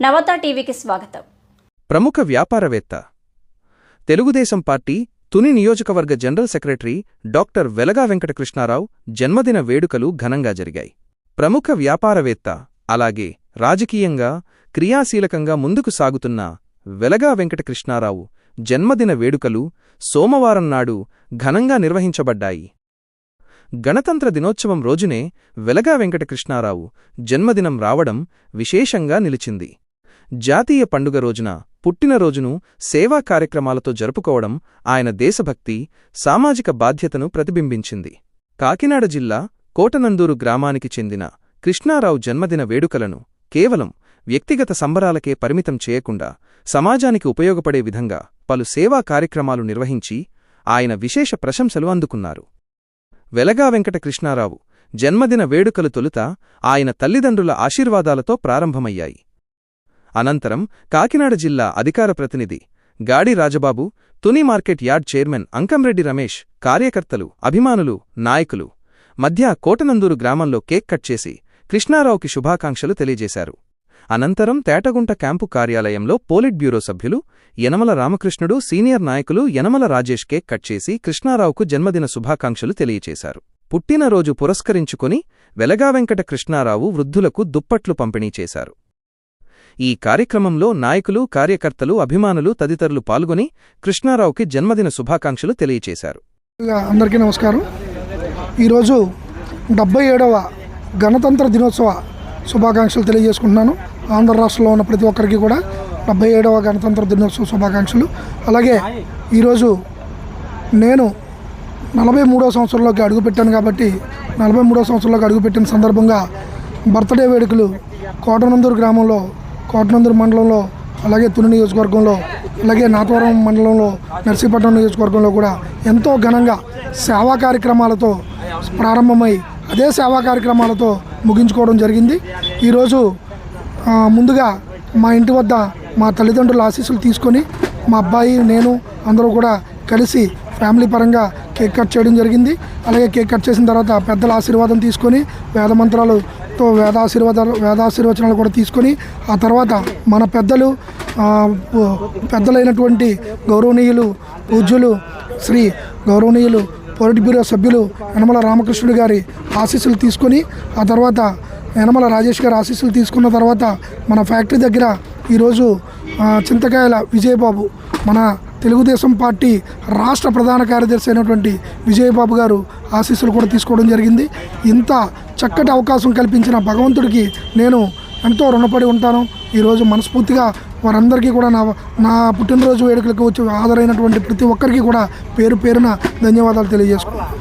నవత టీవీకి స్వాగతం. ప్రముఖ వ్యాపారవేత్త, తెలుగుదేశం పార్టీ తుని నియోజకవర్గ జనరల్ సెక్రటరీ డాక్టర్ వెలగా వెంకటకృష్ణారావు జన్మదిన వేడుకలు ఘనంగా జరిగాయి. ప్రముఖ వ్యాపారవేత్త, అలాగే రాజకీయంగా క్రియాశీలకంగా ముందుకు సాగుతున్న వెలగా వెంకటకృష్ణారావు జన్మదిన వేడుకలు సోమవారం నాడు ఘనంగా నిర్వహించబడ్డాయి. గణతంత్ర దినోత్సవం రోజునే వెలగా వెంకటకృష్ణారావు జన్మదినం రావడం విశేషంగా నిలిచింది. జాతీయ పండుగ రోజున పుట్టినరోజును సేవా కార్యక్రమాలతో జరుపుకోవడం ఆయన దేశభక్తి, సామాజిక బాధ్యతను ప్రతిబింబించింది. కాకినాడ జిల్లా కోటనందూరు గ్రామానికి చెందిన కృష్ణారావు జన్మదిన వేడుకలను కేవలం వ్యక్తిగత సంబరాలకే పరిమితం చేయకుండా సమాజానికి ఉపయోగపడే విధంగా పలు సేవా కార్యక్రమాలు నిర్వహించి ఆయన విశేష ప్రశంసలు అందుకున్నారు. వెలగా వెంకటకృష్ణారావు జన్మదిన వేడుకలు తొలుత ఆయన తల్లిదండ్రుల ఆశీర్వాదాలతో ప్రారంభమయ్యాయి. అనంతరం కాకినాడ జిల్లా అధికార ప్రతినిధి గాడి Rajababu, Tuni market yard chairman Ankamreddy Ramesh, కార్యకర్తలు, అభిమానులు, నాయకులు మధ్య కోటనందూరు గ్రామంలో కేక్ కట్ చేసి కృష్ణారావుకి శుభాకాంక్షలు తెలియజేశారు. అనంతరం తేటగుంట క్యాంపు కార్యాలయంలో పోలిట్ బ్యూరో సభ్యులు యనమల రామకృష్ణుడు, సీనియర్ నాయకులు యనమల రాజేష్ కేక్ కట్ చేసి కృష్ణారావుకు జన్మదిన శుభాకాంక్షలు తెలియచేశారు. పుట్టినరోజు పురస్కరించుకుని వెలగా వెంకట కృష్ణారావు వృద్ధులకు దుప్పట్లు పంపిణీ చేశారు. ఈ కార్యక్రమంలో నాయకులు, కార్యకర్తలు, అభిమానులు తదితరులు పాల్గొని కృష్ణారావుకి జన్మదిన శుభాకాంక్షలు తెలియచేశారు. అందరికీ నమస్కారం. ఈరోజు 77వ గణతంత్ర దినోత్సవ శుభాకాంక్షలు తెలియజేసుకుంటున్నాను. ఆంధ్ర రాష్ట్రంలో ఉన్న ప్రతి ఒక్కరికి కూడా 77వ గణతంత్ర దినోత్సవ శుభాకాంక్షలు. అలాగే ఈరోజు నేను 43వ సంవత్సరంలోకి అడుగుపెట్టాను కాబట్టి 43వ సంవత్సరంలోకి అడుగుపెట్టిన సందర్భంగా బర్త్డే వేడుకలు కోటనందూరు గ్రామంలో, కోటనందూరు మండలంలో, అలాగే తుని నియోజకవర్గంలో, అలాగే నాతవరం మండలంలో, నర్సీపట్నం నియోజకవర్గంలో కూడా ఎంతో ఘనంగా సేవా కార్యక్రమాలతో ప్రారంభమై అదే సేవా కార్యక్రమాలతో ముగించుకోవడం జరిగింది. ఈరోజు ముందుగా మా ఇంటి వద్ద మా తల్లిదండ్రుల ఆశీస్సులు తీసుకొని మా అబ్బాయి, నేను అందరూ కూడా కలిసి ఫ్యామిలీ పరంగా కేక్ కట్ చేయడం జరిగింది. అలాగే కేక్ కట్ చేసిన తర్వాత పెద్దల ఆశీర్వాదం తీసుకొని వేదమంత్రాలతో వేదాశీర్వచనాలు కూడా తీసుకొని ఆ తర్వాత మన పెద్దలైనటువంటి గౌరవనీయులు, పూజ్యులు, శ్రీ గౌరవనీయులు పొలిట్ బ్యూరో సభ్యులు యనమల రామకృష్ణుడు గారి ఆశీస్సులు తీసుకొని ఆ తర్వాత యనమల రాజేష్ గారి ఆశీస్సులు తీసుకున్న తర్వాత మన ఫ్యాక్టరీ దగ్గర ఈరోజు చింతకాయల విజయబాబు, మన తెలుగుదేశం పార్టీ రాష్ట్ర ప్రధాన కార్యదర్శి అయినటువంటి విజయబాబు గారు ఆశీస్సులు కూడా తీసుకోవడం జరిగింది. ఇంత చక్కటి అవకాశం కల్పించిన భగవంతుడికి నేను ఎంతో రుణపడి ఉంటాను. ఈరోజు మనస్ఫూర్తిగా వారందరికీ కూడా నా పుట్టినరోజు వేడుకలకు వచ్చి హాజరైనటువంటి ప్రతి ఒక్కరికి కూడా పేరు పేరున ధన్యవాదాలు తెలియజేసుకున్నాను.